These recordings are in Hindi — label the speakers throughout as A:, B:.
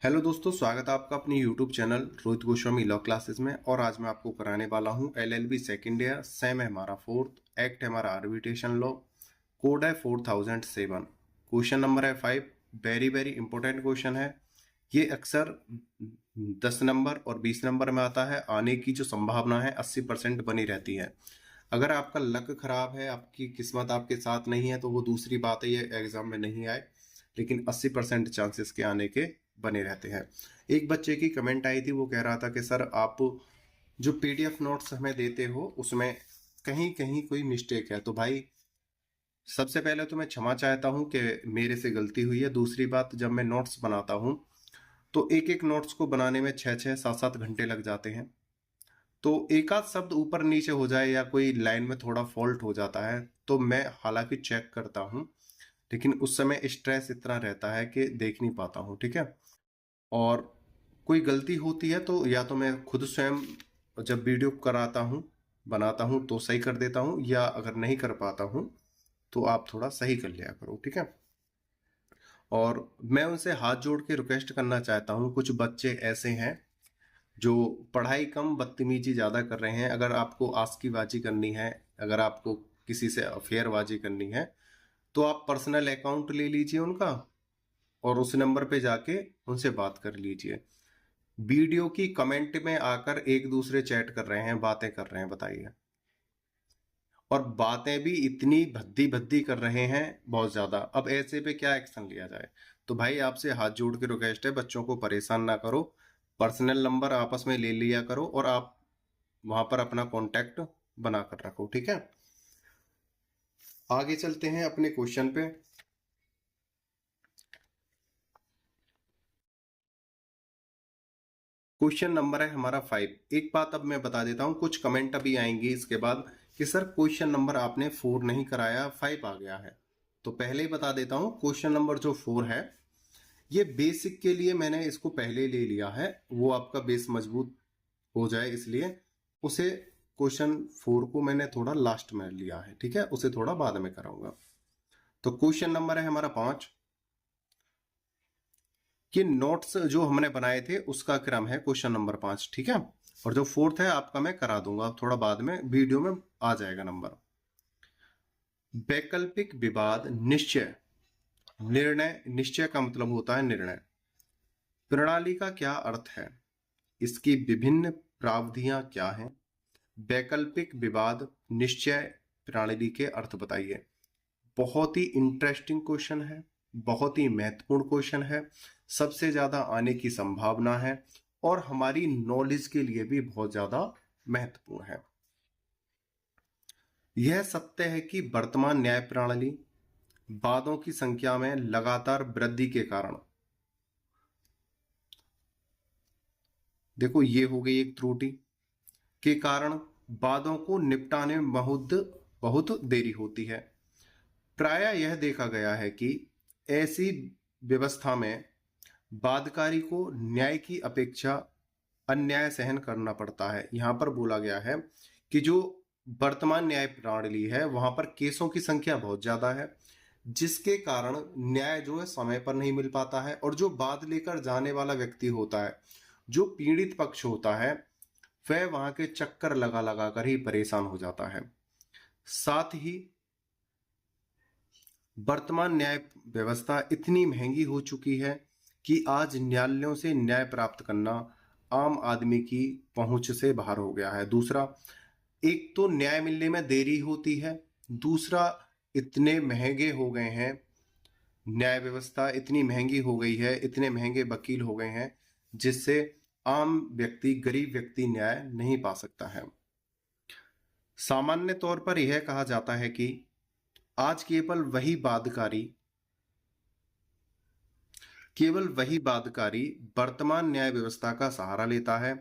A: हेलो दोस्तों, स्वागत है आपका अपनी YouTube channel Rohit Goswami law classes में। और आज मैं आपको कराने वाला हूं एलएलबी सेकेंड ईयर, सेम है हमारा फोर्थ, एक्ट है हमारा आर्बिट्रेशन लॉ, कोड है 4007, क्वेश्चन नंबर है 5। वेरी वेरी इंपॉर्टेंट क्वेश्चन है ये। अक्सर 10 नंबर और 20 नंबर में आता है। आने की जो संभावना है 80% बनी रहती है। अगर आपका लक खराब है, आपकी किस्मत आपके साथ नहीं है, तो वो दूसरी बात है, ये एग्जाम में नहीं आए, लेकिन 80% चांसेस के आने के बने रहते हैं। एक बच्चे की कमेंट आई थी, वो कह रहा था कि सर आप जो पीडीएफ नोट्स हमें देते हो उसमें कहीं कहीं कोई मिस्टेक है। तो भाई सबसे पहले तो मैं क्षमा चाहता हूं कि मेरे से गलती हुई है। दूसरी बात, जब मैं नोट्स बनाता हूं तो एक एक नोट्स को बनाने में 6-6 7-7 घंटे लग जाते हैं। तो एक आध शब्द ऊपर नीचे हो जाए या कोई लाइन में थोड़ा फॉल्ट हो जाता है तो मैं हालांकि चेक करता हूं, लेकिन उस समय स्ट्रेस इतना रहता है कि देख नहीं पाता हूं। ठीक है। और कोई गलती होती है तो या तो मैं खुद स्वयं जब वीडियो कराता हूँ बनाता हूँ तो सही कर देता हूँ, या अगर नहीं कर पाता हूँ तो आप थोड़ा सही कर लिया करो। ठीक है। और मैं उनसे हाथ जोड़ के रिक्वेस्ट करना चाहता हूँ, कुछ बच्चे ऐसे हैं जो पढ़ाई कम बदतमीजी ज़्यादा कर रहे हैं। अगर आपको आस्कीबाजी करनी है, अगर आपको किसी से अफेयरबाजी करनी है, तो आप पर्सनल अकाउंट ले लीजिए उनका और उस नंबर पे जाके उनसे बात कर लीजिए। वीडियो की कमेंट में आकर एक दूसरे चैट कर रहे हैं, बातें कर रहे हैं, बताइए। और बातें भी इतनी भद्दी भद्दी कर रहे हैं, बहुत ज्यादा। अब ऐसे पे क्या एक्शन लिया जाए? तो भाई आपसे हाथ जोड़ के रिक्वेस्ट है, बच्चों को परेशान ना करो। पर्सनल नंबर आपस में ले लिया करो और आप वहां पर अपना कांटेक्ट बना कर रखो। ठीक है। आगे चलते हैं अपने क्वेश्चन पे। क्वेश्चन नंबर है हमारा 5। एक बात अब मैं बता देता हूं, कुछ कमेंट अभी आएंगे इसके बाद कि सर क्वेश्चन नंबर आपने 4 नहीं कराया, 5 आ गया है। तो पहले ही बता देता हूं, क्वेश्चन नंबर जो 4 है ये बेसिक के लिए मैंने इसको पहले ले लिया है, वो आपका बेस मजबूत हो जाए इसलिए उसे क्वेश्चन 4 को मैंने थोड़ा लास्ट में लिया है। ठीक है, उसे थोड़ा बाद में कराऊंगा। तो क्वेश्चन नंबर है हमारा 5 कि नोट्स जो हमने बनाए थे उसका क्रम है क्वेश्चन नंबर 5। ठीक है। और जो 4th है आपका मैं करा दूंगा थोड़ा बाद में, वीडियो में आ जाएगा नंबर। वैकल्पिक विवाद निश्चय निर्णय। निश्चय का मतलब होता है निर्णय। प्रणाली का क्या अर्थ है? इसकी विभिन्न प्रावधियां क्या हैं? वैकल्पिक विवाद निश्चय प्रणाली के अर्थ बताइए। बहुत ही इंटरेस्टिंग क्वेश्चन है, बहुत ही महत्वपूर्ण क्वेश्चन है, सबसे ज्यादा आने की संभावना है और हमारी नॉलेज के लिए भी बहुत ज्यादा महत्वपूर्ण है। यह सत्य है कि वर्तमान न्याय प्रणाली वादों की संख्या में लगातार वृद्धि के कारण, देखो ये हो गई एक त्रुटि के कारण, वादों को निपटाने में बहुत बहुत देरी होती है। प्रायः यह देखा गया है कि ऐसी व्यवस्था में वादकारी को न्याय की अपेक्षा अन्याय सहन करना पड़ता है। यहां पर बोला गया है कि जो वर्तमान न्याय प्रणाली है वहां पर केसों की संख्या बहुत ज्यादा है, जिसके कारण न्याय जो है समय पर नहीं मिल पाता है। और जो वाद लेकर जाने वाला व्यक्ति होता है, जो पीड़ित पक्ष होता है, वह वहां के चक्कर लगा लगा कर ही परेशान हो जाता है। साथ ही वर्तमान न्याय व्यवस्था इतनी महंगी हो चुकी है कि आज न्यायालयों से न्याय प्राप्त करना आम आदमी की पहुंच से बाहर हो गया है। दूसरा, एक तो न्याय मिलने में देरी होती है, दूसरा इतने महंगे हो गए हैं, न्याय व्यवस्था इतनी महंगी हो गई है, इतने महंगे वकील हो गए हैं, जिससे आम व्यक्ति, गरीब व्यक्ति न्याय नहीं पा सकता है। सामान्य तौर पर यह कहा जाता है कि आज केवल वही वादकारी वर्तमान न्याय व्यवस्था का सहारा लेता है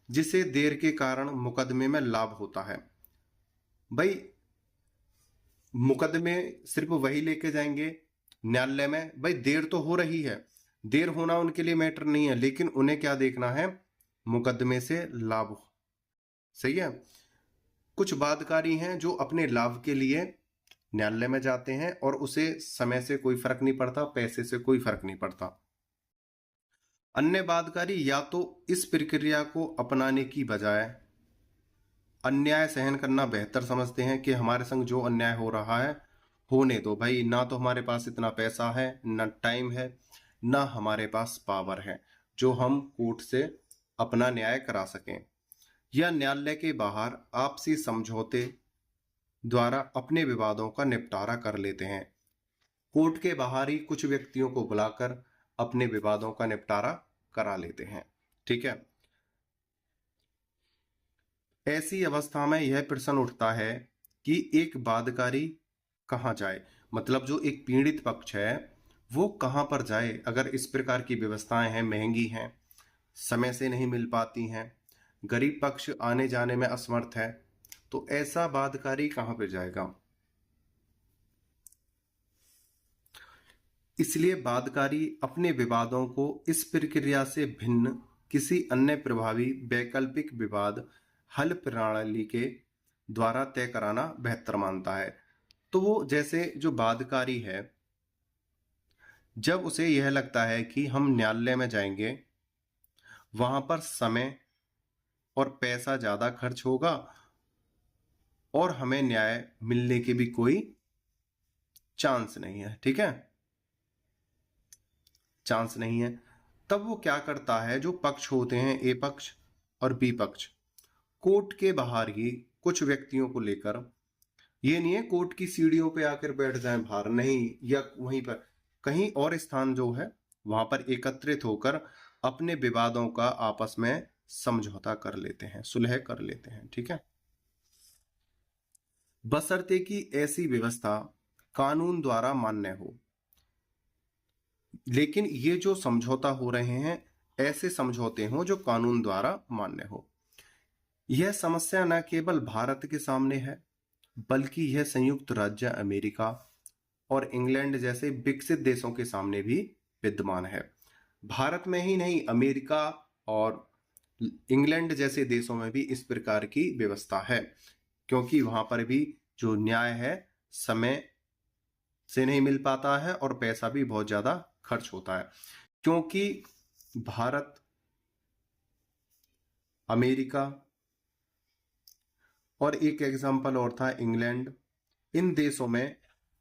A: जिसे देर के कारण मुकदमे में लाभ होता है। भाई मुकदमे सिर्फ वही लेके जाएंगे न्यायालय में, भाई देर तो हो रही है, देर होना उनके लिए मैटर नहीं है, लेकिन उन्हें क्या देखना है? मुकदमे से लाभ। सही है। कुछ वादकारी हैं जो अपने लाभ के लिए न्यायालय में जाते हैं और उसे समय से कोई फर्क नहीं पड़ता, पैसे से कोई फर्क नहीं पड़ता। अन्य बाध्यकारी या तो इस प्रक्रिया को अपनाने की बजाय अन्याय सहन करना बेहतर समझते हैं कि हमारे संग जो अन्याय हो रहा है होने दो भाई, ना तो हमारे पास इतना पैसा है, ना टाइम है, ना हमारे पास पावर है जो हम कोर्ट से अपना न्याय करा सकें, या न्यायालय के बाहर आपसी समझौते द्वारा अपने विवादों का निपटारा कर लेते हैं। कोर्ट के बाहर ही कुछ व्यक्तियों को बुलाकर अपने विवादों का निपटारा करा लेते हैं। ठीक है, ऐसी अवस्था में यह प्रश्न उठता है कि एक बाध्यकारी कहाँ जाए, मतलब जो एक पीड़ित पक्ष है वो कहाँ पर जाए अगर इस प्रकार की व्यवस्थाएं हैं, महंगी हैं, समय से नहीं मिल पाती हैं, गरीब पक्ष आने जाने में असमर्थ है, तो ऐसा बाध्यकारी कहाँ पे जाएगा। इसलिए बाध्यकारी अपने विवादों को इस प्रक्रिया से भिन्न किसी अन्य प्रभावी वैकल्पिक विवाद हल प्रणाली के द्वारा तय कराना बेहतर मानता है। तो वो जैसे जो बाध्यकारी है, जब उसे यह लगता है कि हम न्यायालय में जाएंगे, वहां पर समय और पैसा ज्यादा खर्च होगा और हमें न्याय मिलने के भी कोई चांस नहीं है, ठीक है, चांस नहीं है, तब वो क्या करता है, जो पक्ष होते हैं ए पक्ष और बी पक्ष, कोर्ट के बाहर ही कुछ व्यक्तियों को लेकर, ये नहीं है कोर्ट की सीढ़ियों पे आकर बैठ जाएं बाहर, नहीं, या वहीं पर कहीं और स्थान जो है वहां पर एकत्रित होकर अपने विवादों का आपस में समझौता कर लेते हैं, सुलह कर लेते हैं। ठीक है, बशर्ते कि ऐसी व्यवस्था कानून द्वारा मान्य हो। लेकिन ये जो समझौता हो रहे हैं ऐसे समझौते हों जो कानून द्वारा मान्य हो। यह समस्या न केवल भारत के सामने है बल्कि यह संयुक्त राज्य अमेरिका और इंग्लैंड जैसे विकसित देशों के सामने भी विद्यमान है। भारत में ही नहीं, अमेरिका और इंग्लैंड जैसे देशों में भी इस प्रकार की व्यवस्था है, क्योंकि वहां पर भी जो न्याय है समय से नहीं मिल पाता है और पैसा भी बहुत ज्यादा खर्च होता है। क्योंकि भारत, अमेरिका और एक एग्जाम्पल और था इंग्लैंड, इन देशों में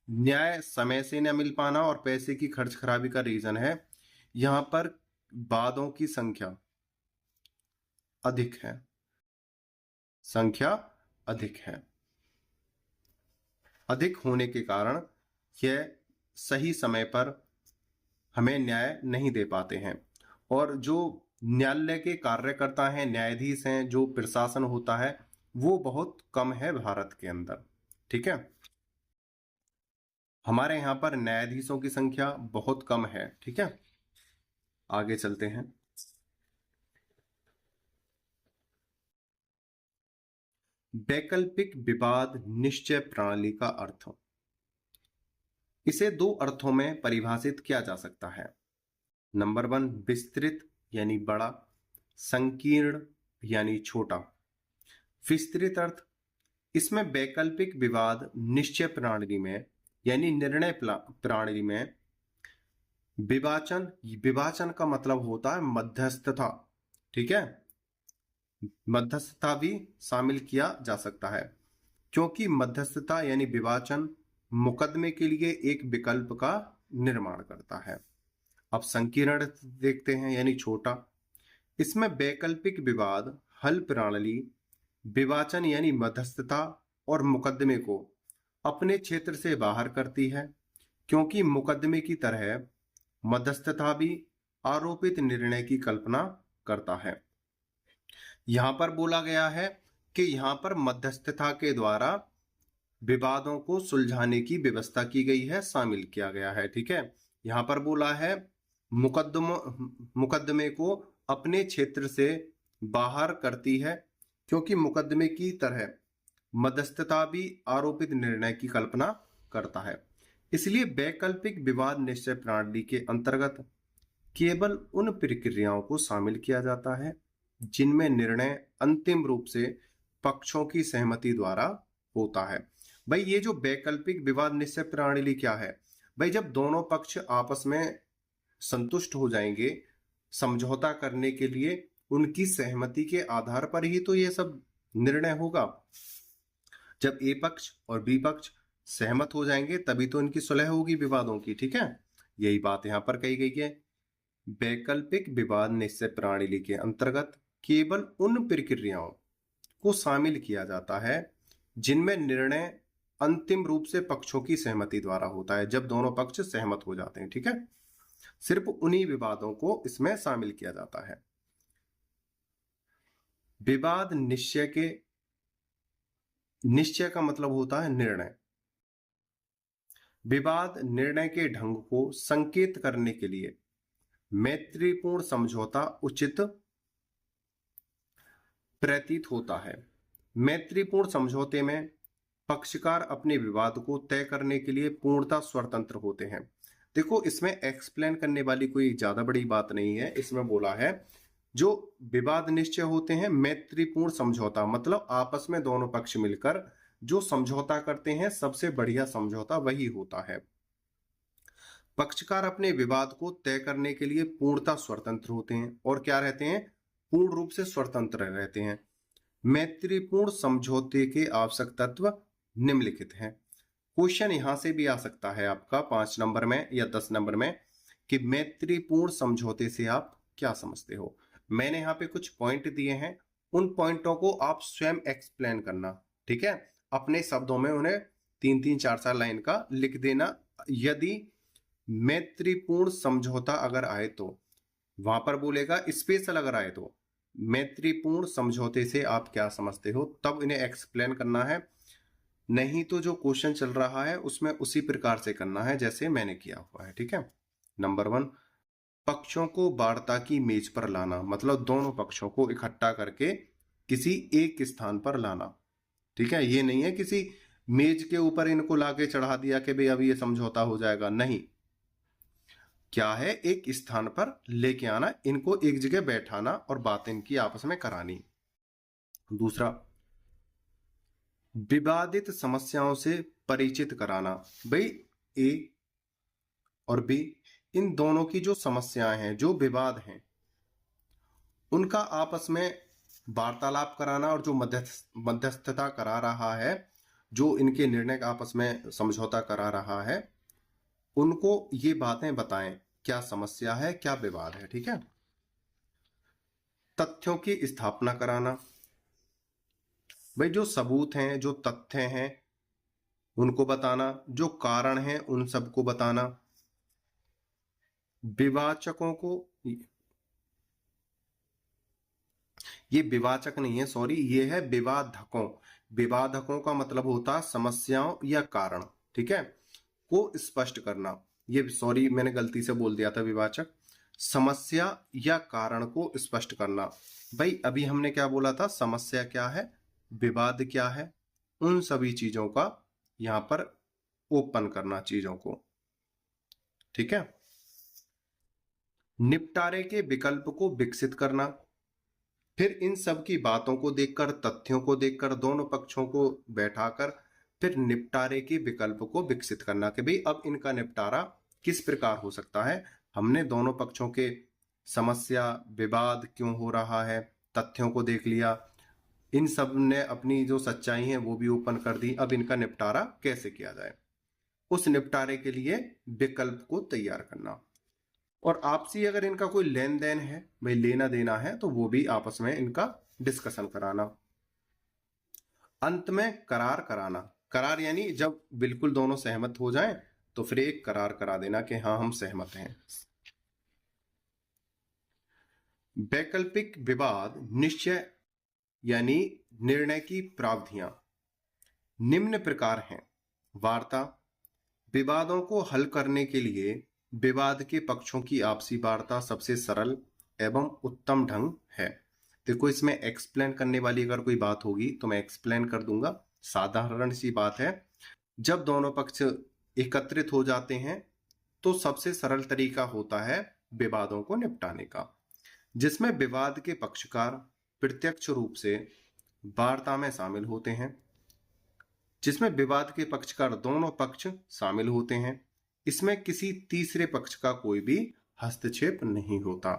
A: न्याय समय से न मिल पाना और पैसे की खर्च खराबी का रीजन है यहां पर वादों की संख्या अधिक है, संख्या अधिक है, अधिक होने के कारण यह सही समय पर हमें न्याय नहीं दे पाते हैं। और जो न्यायालय के कार्यकर्ता हैं, न्यायाधीश हैं, जो प्रशासन होता है वो बहुत कम है भारत के अंदर। ठीक है, हमारे यहाँ पर न्यायाधीशों की संख्या बहुत कम है। ठीक है, आगे चलते हैं। वैकल्पिक विवाद निश्चय प्रणाली का अर्थ, इसे दो अर्थों में परिभाषित किया जा सकता है। नंबर 1 विस्तृत यानी बड़ा, संकीर्ण यानी छोटा। विस्तृत अर्थ, इसमें वैकल्पिक विवाद निश्चय प्रणाली में यानी निर्णय प्रणाली में विवाचन, विवाचन का मतलब होता है मध्यस्थता। ठीक है, मध्यस्थता भी शामिल किया जा सकता है, क्योंकि मध्यस्थता यानी विवाचन मुकदमे के लिए एक विकल्प का निर्माण करता है। अब संकीर्ण देखते हैं यानी छोटा, इसमें वैकल्पिक विवाद हल प्रणाली विवाचन यानी मध्यस्थता और मुकदमे को अपने क्षेत्र से बाहर करती है, क्योंकि मुकदमे की तरह मध्यस्थता भी आरोपित निर्णय की कल्पना करता है। यहां पर बोला गया है कि यहां पर मध्यस्थता के द्वारा विवादों को सुलझाने की व्यवस्था की गई है, शामिल किया गया है। ठीक है, यहां पर बोला है मुकदमे को अपने क्षेत्र से बाहर करती है, क्योंकि मुकदमे की तरह मध्यस्थता भी आरोपित निर्णय की कल्पना करता है। इसलिए वैकल्पिक विवाद निश्चय प्रणाली के अंतर्गत केवल उन प्रक्रियाओं को शामिल किया जाता है जिनमें निर्णय अंतिम रूप से पक्षों की सहमति द्वारा होता है। भाई ये जो वैकल्पिक विवाद निश्चय प्रणाली क्या है, भाई जब दोनों पक्ष आपस में संतुष्ट हो जाएंगे समझौता करने के लिए उनकी सहमति के आधार पर ही तो ये सब निर्णय होगा। जब ए पक्ष और बी पक्ष सहमत हो जाएंगे तभी तो इनकी सुलह होगी विवादों की, ठीक है। यही बात यहां पर कही गई है। वैकल्पिक विवाद निश्चय प्रणाली के अंतर्गत केवल उन प्रक्रियाओं को शामिल किया जाता है जिनमें निर्णय अंतिम रूप से पक्षों की सहमति द्वारा होता है। जब दोनों पक्ष सहमत हो जाते हैं, ठीक है, सिर्फ उन्हीं विवादों को इसमें शामिल किया जाता है। विवाद निश्चय का मतलब होता है निर्णय। विवाद निर्णय के ढंग को संकेत करने के लिए मैत्रीपूर्ण समझौता उचित प्रतीत होता है। मैत्रीपूर्ण समझौते में पक्षकार अपने विवाद को तय करने के लिए पूर्णतः स्वतंत्र होते हैं। देखो, इसमें एक्सप्लेन करने वाली कोई ज्यादा बड़ी बात नहीं है। इसमें बोला है जो विवाद निश्चय होते हैं, मैत्रीपूर्ण समझौता मतलब आपस में दोनों पक्ष मिलकर जो समझौता करते हैं, सबसे बढ़िया समझौता वही होता है। पक्षकार अपने विवाद को तय करने के लिए पूर्णतः स्वतंत्र होते हैं और क्या रहते हैं, पूर्ण रूप से स्वतंत्र रहते हैं। मैत्रीपूर्ण समझौते के आवश्यक तत्व निम्नलिखित हैं। क्वेश्चन यहां से भी आ सकता है आपका 5 नंबर में या 10 नंबर में कि मैत्रीपूर्ण समझौते से आप क्या समझते हो। मैंने यहाँ पे कुछ पॉइंट दिए हैं, उन पॉइंटों को आप स्वयं एक्सप्लेन करना, ठीक है, अपने शब्दों में उन्हें 3-3, 4-4 लाइन का लिख देना। यदि मैत्रीपूर्ण समझौता अगर आए तो वहां पर बोलेगा, स्पेशल अगर आए तो मैत्रीपूर्ण समझौते से आप क्या समझते हो, तब इन्हें एक्सप्लेन करना है। नहीं तो जो क्वेश्चन चल रहा है उसमें उसी प्रकार से करना है जैसे मैंने किया हुआ है, ठीक है। नंबर 1, पक्षों को वार्ता की मेज पर लाना, मतलब दोनों पक्षों को इकट्ठा करके किसी एक स्थान पर लाना, ठीक है। ये नहीं है किसी मेज के ऊपर इनको लाके चढ़ा दिया कि भाई अभी ये समझौता हो जाएगा, नहीं। क्या है, एक स्थान पर लेके आना, इनको एक जगह बैठाना और बातें इनकी आपस में करानी। दूसरा, विवादित समस्याओं से परिचित कराना। भाई ए और बी, इन दोनों की जो समस्याएं हैं, जो विवाद हैं, उनका आपस में वार्तालाप कराना और जो मध्यस्थता करा रहा है, जो इनके निर्णय आपस में समझौता करा रहा है, उनको ये बातें बताएं क्या समस्या है, क्या विवाद है, ठीक है। तथ्यों की स्थापना कराना, भाई जो सबूत हैं, जो तथ्य हैं उनको बताना, जो कारण हैं उन सबको बताना। विवाचकों को, ये विवाचक नहीं है, सॉरी, ये है विवादकों। विवादकों का मतलब होता है समस्याओं या कारण, ठीक है, को स्पष्ट करना। ये सॉरी मैंने गलती से बोल दिया था विवाचक, समस्या या कारण को स्पष्ट करना। भाई अभी हमने क्या बोला था, समस्या क्या है, विवाद क्या है, उन सभी चीजों का यहां पर ओपन करना चीजों को, ठीक है। निपटारे के विकल्प को विकसित करना, फिर इन सब की बातों को देखकर, तथ्यों को देखकर, दोनों पक्षों को बैठाकर फिर निपटारे के विकल्प को विकसित करना कि भाई अब इनका निपटारा किस प्रकार हो सकता है। हमने दोनों पक्षों के समस्या, विवाद क्यों हो रहा है, तथ्यों को देख लिया, इन सब ने अपनी जो सच्चाई है वो भी ओपन कर दी। अब इनका निपटारा कैसे किया जाए, उस निपटारे के लिए विकल्प को तैयार करना। और आपसी अगर इनका कोई लेन देन है, भाई लेना देना है, तो वो भी आपस में इनका डिस्कशन कराना। अंत में करार कराना, करार यानी जब बिल्कुल दोनों सहमत हो जाएं तो फिर एक करार करा देना कि हाँ हम सहमत हैं। वैकल्पिक विवाद निश्चय यानी निर्णय की प्रावधियां निम्न प्रकार हैं। वार्ता, विवादों को हल करने के लिए विवाद के पक्षों की आपसी वार्ता सबसे सरल एवं उत्तम ढंग है। देखो, इसमें एक्सप्लेन करने वाली अगर कोई बात होगी तो मैं एक्सप्लेन कर दूंगा। साधारण सी बात है, जब दोनों पक्ष एकत्रित हो जाते हैं तो सबसे सरल तरीका होता है विवादों को निपटाने का, जिसमें विवाद के पक्षकार प्रत्यक्ष रूप से वार्ता में शामिल होते हैं, जिसमें विवाद के पक्षकार दोनों पक्ष शामिल होते हैं। इसमें किसी तीसरे पक्ष का कोई भी हस्तक्षेप नहीं होता।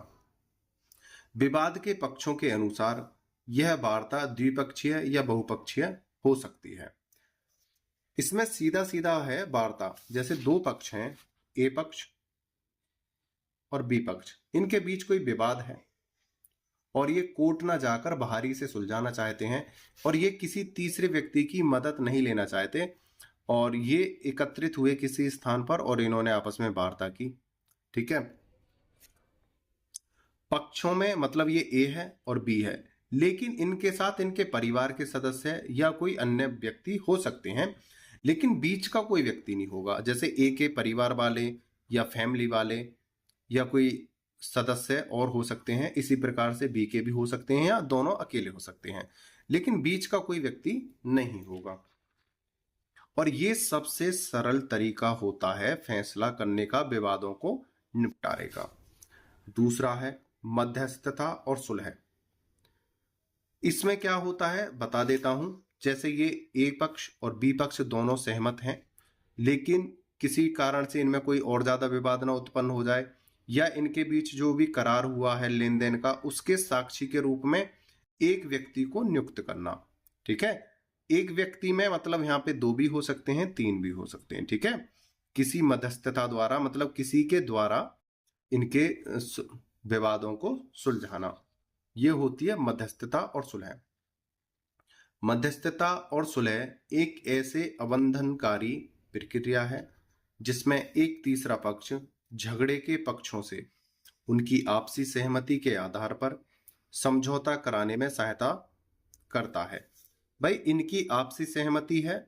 A: विवाद के पक्षों के अनुसार यह वार्ता द्विपक्षीय या बहुपक्षीय हो सकती है। इसमें सीधा सीधा है वार्ता, जैसे दो पक्ष हैं, ए पक्ष और बी पक्ष, इनके बीच कोई विवाद है और ये कोर्ट ना जाकर बाहरी से सुलझाना चाहते हैं और ये किसी तीसरे व्यक्ति की मदद नहीं लेना चाहते और ये एकत्रित हुए किसी स्थान पर और इन्होंने आपस में वार्ता की। ठीक है, पक्षों में मतलब ये ए है और बी है, लेकिन इनके साथ इनके परिवार के सदस्य या कोई अन्य व्यक्ति हो सकते हैं, लेकिन बीच का कोई व्यक्ति नहीं होगा। जैसे ए के परिवार वाले या फैमिली वाले या कोई सदस्य और हो सकते हैं, इसी प्रकार से बी के भी हो सकते हैं या दोनों अकेले हो सकते हैं, लेकिन बीच का कोई व्यक्ति नहीं होगा। और ये सबसे सरल तरीका होता है फैसला करने का, विवादों को निपटारे का। दूसरा है मध्यस्थता और सुलह। इसमें क्या होता है बता देता हूं। जैसे ये ए पक्ष और बी पक्ष दोनों सहमत हैं, लेकिन किसी कारण से इनमें कोई और ज्यादा विवाद ना उत्पन्न हो जाए, या इनके बीच जो भी करार हुआ है लेन देन का, उसके साक्षी के रूप में एक व्यक्ति को नियुक्त करना। ठीक है, एक व्यक्ति में मतलब यहाँ पे दो भी हो सकते हैं, तीन भी हो सकते हैं। ठीक है, किसी मध्यस्थता द्वारा मतलब किसी के द्वारा इनके विवादों को सुलझाना, ये होती है मध्यस्थता और सुलह। मध्यस्थता और सुलह एक ऐसे अबंधनकारी प्रक्रिया है जिसमें एक तीसरा पक्ष झगड़े के पक्षों से उनकी आपसी सहमति के आधार पर समझौता कराने में सहायता करता है। भाई इनकी आपसी सहमति है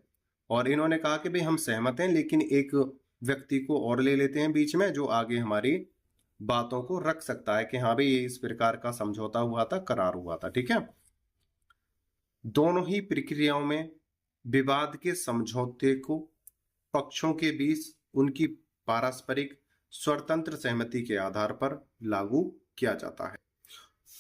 A: और इन्होंने कहा कि भाई हम सहमत हैं, लेकिन एक व्यक्ति को और ले लेते हैं बीच में जो आगे हमारी बातों को रख सकता है कि हाँ भाई ये इस प्रकार का समझौता हुआ था, करार हुआ था। ठीक है, दोनों ही प्रक्रियाओं में विवाद के समझौते को पक्षों के बीच उनकी पारस्परिक स्वतंत्र सहमति के आधार पर लागू किया जाता है।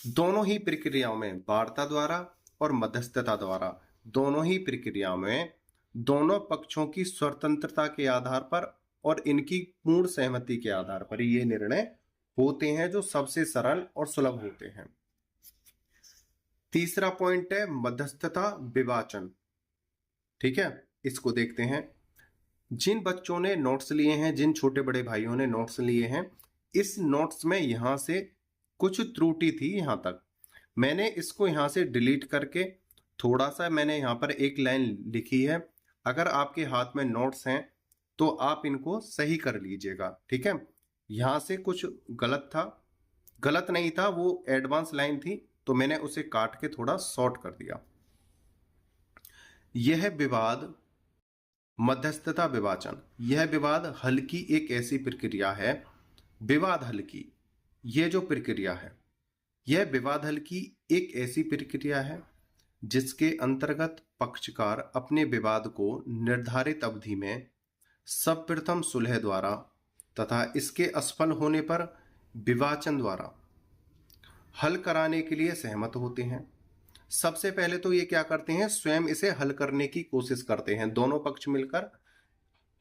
A: दोनों ही प्रक्रियाओं में वार्ता द्वारा और मध्यस्थता द्वारा, दोनों ही प्रक्रियाओं में दोनों पक्षों की स्वतंत्रता के आधार पर और इनकी पूर्ण सहमति के आधार पर ये निर्णय होते हैं जो सबसे सरल और सुलभ होते हैं। तीसरा पॉइंट है मध्यस्थता विवाचन। ठीक है, इसको देखते हैं। जिन बच्चों ने नोट्स लिए हैं, जिन छोटे बड़े भाइयों ने नोट्स लिए हैं, इस नोट्स में यहां से कुछ त्रुटि थी। यहां तक मैंने इसको यहां से डिलीट करके थोड़ा सा मैंने यहां पर एक लाइन लिखी है। अगर आपके हाथ में नोट्स हैं तो आप इनको सही कर लीजिएगा। ठीक है, यहां से कुछ गलत था, गलत नहीं था, वो एडवांस लाइन थी, तो मैंने उसे काट के थोड़ा शॉर्ट कर दिया। यह विवाद मध्यस्थता विवाचन, यह विवाद हल की एक ऐसी प्रक्रिया है, विवाद हल की यह जो प्रक्रिया है, यह विवाद हल की एक ऐसी प्रक्रिया है जिसके अंतर्गत पक्षकार अपने विवाद को निर्धारित अवधि में सर्वप्रथम सुलह द्वारा तथा इसके असफल होने पर विवाचन द्वारा हल कराने के लिए सहमत होते हैं। सबसे पहले तो ये क्या करते हैं, स्वयं इसे हल करने की कोशिश करते हैं, दोनों पक्ष मिलकर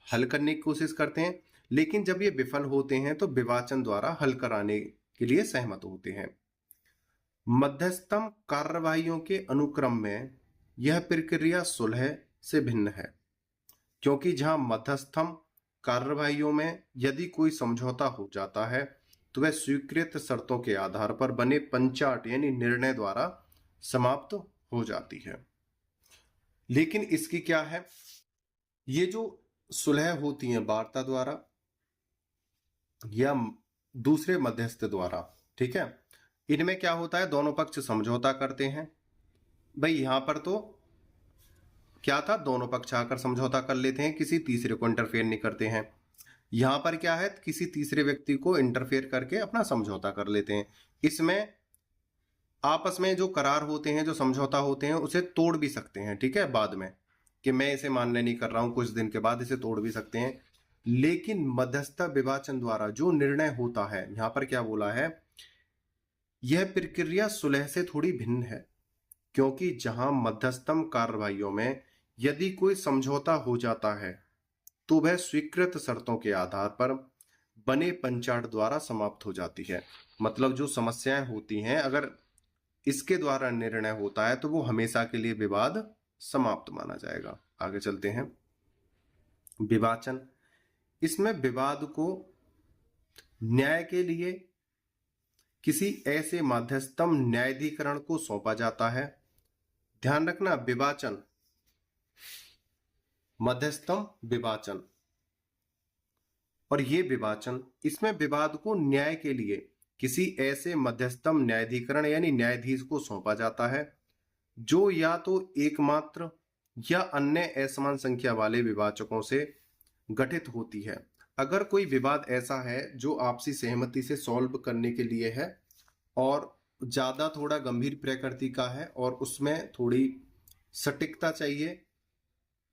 A: हल करने की कोशिश करते हैं, लेकिन जब ये विफल होते हैं तो विवाचन द्वारा हल कराने के लिए सहमत होते हैं। मध्यस्थम कार्यवाहियों के अनुक्रम में यह प्रक्रिया सुलह से भिन्न है, क्योंकि जहां मध्यस्थम कार्यवाहियों में यदि कोई समझौता हो जाता है तो वह स्वीकृत शर्तों के आधार पर बने पंचाट यानी निर्णय द्वारा समाप्त हो जाती है। लेकिन इसकी क्या है, ये जो सुलह होती है वार्ता द्वारा या दूसरे मध्यस्थ द्वारा, ठीक है, इनमें क्या होता है, दोनों पक्ष समझौता करते हैं। भाई यहां पर तो क्या था, दोनों पक्ष आकर समझौता कर लेते हैं, किसी तीसरे को इंटरफेयर नहीं करते हैं। यहां पर क्या है, किसी तीसरे व्यक्ति को इंटरफेयर करके अपना समझौता कर लेते हैं। इसमें आपस में जो करार होते हैं, जो समझौता होते हैं, उसे तोड़ भी सकते हैं। ठीक है, बाद में कि मैं इसे मान्य नहीं कर रहा हूं, कुछ दिन के बाद इसे तोड़ भी सकते हैं। लेकिन मध्यस्थता विवाचन द्वारा जो निर्णय होता है, यहां पर क्या बोला है, यह प्रक्रिया सुलह से थोड़ी भिन्न है, क्योंकि जहां मध्यस्थम कार्रवाइयों में यदि कोई समझौता हो जाता है तो वह स्वीकृत शर्तों के आधार पर बने पंचाट द्वारा समाप्त हो जाती है। मतलब जो समस्याएं होती हैं, अगर इसके द्वारा निर्णय होता है तो वो हमेशा के लिए विवाद समाप्त माना जाएगा। आगे चलते हैं। विवाचन, इसमें विवाद को न्याय के लिए किसी ऐसे मध्यस्थम न्यायाधिकरण को सौंपा जाता है। ध्यान रखना, विवाचन, मध्यस्थम विवाचन, और ये विवाचन, इसमें विवाद को न्याय के लिए किसी ऐसे मध्यस्थम न्यायाधिकरण यानी न्यायाधीश को सौंपा जाता है जो या तो एकमात्र या अन्य असमान संख्या वाले विवाचकों से गठित होती है। अगर कोई विवाद ऐसा है जो आपसी सहमति से सॉल्व करने के लिए है और ज्यादा थोड़ा गंभीर प्रकृति का है और उसमें थोड़ी सटीकता चाहिए,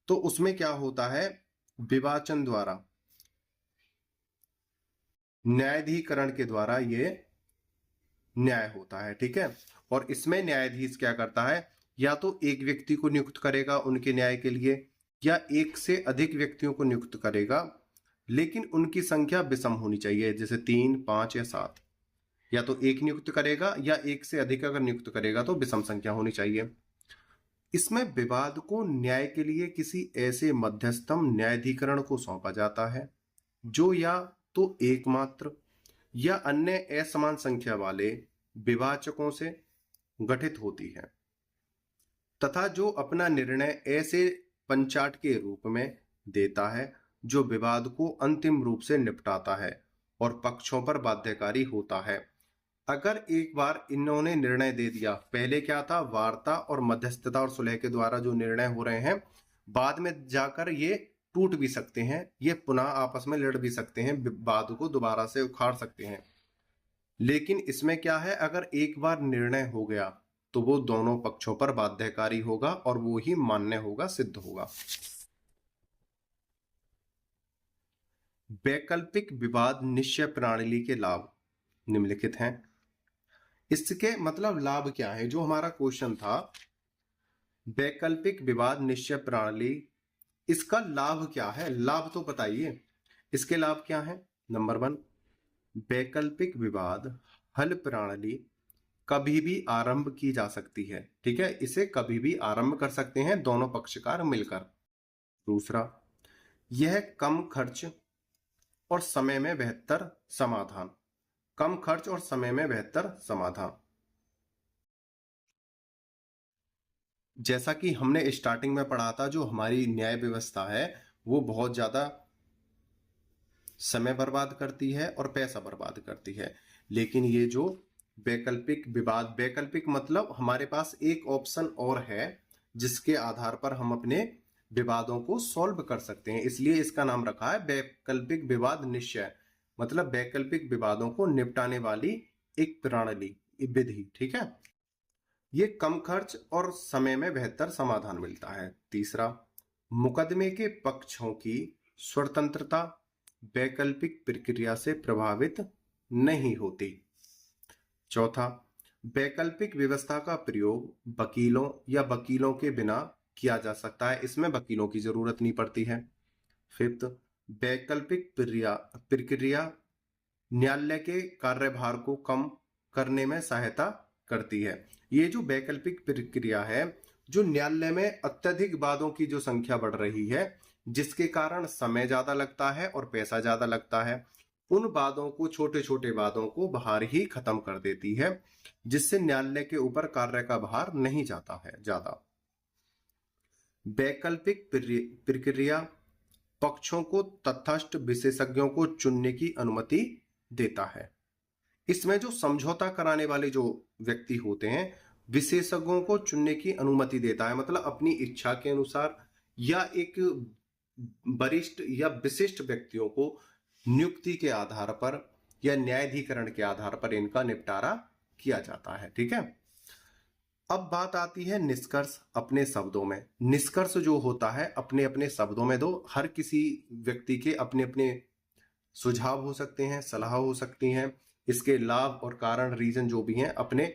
A: तो उसमें क्या होता है, विवाचन द्वारा, न्यायाधिकरण के द्वारा ये न्याय होता है। ठीक है। और इसमें न्यायाधीश क्या करता है, या तो एक व्यक्ति को नियुक्त करेगा उनके न्याय के लिए, या एक से अधिक व्यक्तियों को नियुक्त करेगा, लेकिन उनकी संख्या विषम होनी चाहिए, जैसे 3, 5 या 7। या तो एक नियुक्त करेगा या एक से अधिक अगर नियुक्त करेगा तो विषम संख्या होनी चाहिए। इसमें विवाद को न्याय के लिए किसी ऐसे मध्यस्थम न्यायाधिकरण को सौंपा जाता है जो या तो एकमात्र या अन्य असमान संख्या वाले विवाचकों से गठित होती है तथा जो अपना निर्णय ऐसे पंचाट के रूप में देता है जो विवाद को अंतिम रूप से निपटाता है और पक्षों पर बाध्यकारी होता है। अगर एक बार इन्होंने निर्णय दे दिया, पहले क्या था, वार्ता और मध्यस्थता और सुलह के द्वारा जो निर्णय हो रहे हैं, बाद में जाकर ये टूट भी सकते हैं, ये पुनः आपस में लड़ भी सकते हैं, विवाद को दोबारा से उखाड़ सकते हैं। लेकिन इसमें क्या है, अगर एक बार निर्णय हो गया तो वो दोनों पक्षों पर बाध्यकारी होगा और वो ही मान्य होगा, सिद्ध होगा। वैकल्पिक विवाद निश्चय प्रणाली के लाभ निम्नलिखित हैं। इसके मतलब लाभ क्या है, जो हमारा क्वेश्चन था, वैकल्पिक विवाद निश्चय प्रणाली, इसका लाभ क्या है, लाभ तो बताइए। इसके लाभ क्या है? नंबर 1, वैकल्पिक विवाद हल प्रणाली कभी भी आरंभ की जा सकती है। ठीक है, इसे कभी भी आरंभ कर सकते हैं दोनों पक्षकार मिलकर। दूसरा, यह कम खर्च और समय में बेहतर समाधान, कम खर्च और समय में बेहतर समाधान। जैसा कि हमने स्टार्टिंग में पढ़ा था, जो हमारी न्याय व्यवस्था है वो बहुत ज्यादा समय बर्बाद करती है और पैसा बर्बाद करती है। लेकिन ये जो वैकल्पिक विवाद, वैकल्पिक मतलब हमारे पास एक ऑप्शन और है जिसके आधार पर हम अपने विवादों को सॉल्व कर सकते हैं, इसलिए इसका नाम रखा है वैकल्पिक विवाद निश्चय, मतलब वैकल्पिक विवादों को निपटाने वाली एक प्रणाली, विधि। ठीक है, ये कम खर्च और समय में बेहतर समाधान मिलता है। तीसरा, मुकदमे के पक्षों की स्वतंत्रता वैकल्पिक प्रक्रिया से प्रभावित नहीं होती। चौथा, वैकल्पिक व्यवस्था का प्रयोग वकीलों या वकीलों के बिना किया जा सकता है, इसमें वकीलों की जरूरत नहीं पड़ती है। फिफ्थ, वैकल्पिक प्रक्रिया न्यायालय के कार्यभार को कम करने में सहायता करती है। ये जो वैकल्पिक प्रक्रिया है, जो न्यायालय में अत्यधिक वादों की जो संख्या बढ़ रही है, जिसके कारण समय ज्यादा लगता है और पैसा ज्यादा लगता है, उन वादों को, छोटे छोटे वादों को बाहर ही खत्म कर देती है, जिससे न्यायालय के ऊपर कार्य का भार नहीं जाता है ज्यादा। वैकल्पिक प्रक्रिया पक्षों को तटस्थ विशेषज्ञों को चुनने की अनुमति देता है। इसमें जो समझौता कराने वाले जो व्यक्ति होते हैं, विशेषज्ञों को चुनने की अनुमति देता है, मतलब अपनी इच्छा के अनुसार या एक वरिष्ठ या विशिष्ट व्यक्तियों को नियुक्ति के आधार पर या न्यायाधिकरण के आधार पर इनका निपटारा किया जाता है। ठीक है, अब बात आती है निष्कर्ष। अपने शब्दों में निष्कर्ष जो होता है अपने अपने शब्दों में दो। हर किसी व्यक्ति के अपने अपने सुझाव हो सकते हैं, सलाह हो सकती हैं, इसके लाभ और कारण, रीजन जो भी हैं, अपने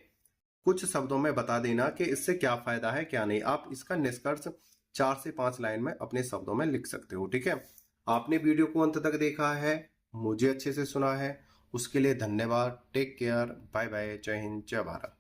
A: कुछ शब्दों में बता देना कि इससे क्या फायदा है क्या नहीं। आप इसका निष्कर्ष 4 से 5 लाइन में अपने शब्दों में लिख सकते हो। ठीक है, आपने वीडियो को अंत तक देखा है, मुझे अच्छे से सुना है, उसके लिए धन्यवाद। टेक केयर, बाय बाय, जय हिंद, जय भारत।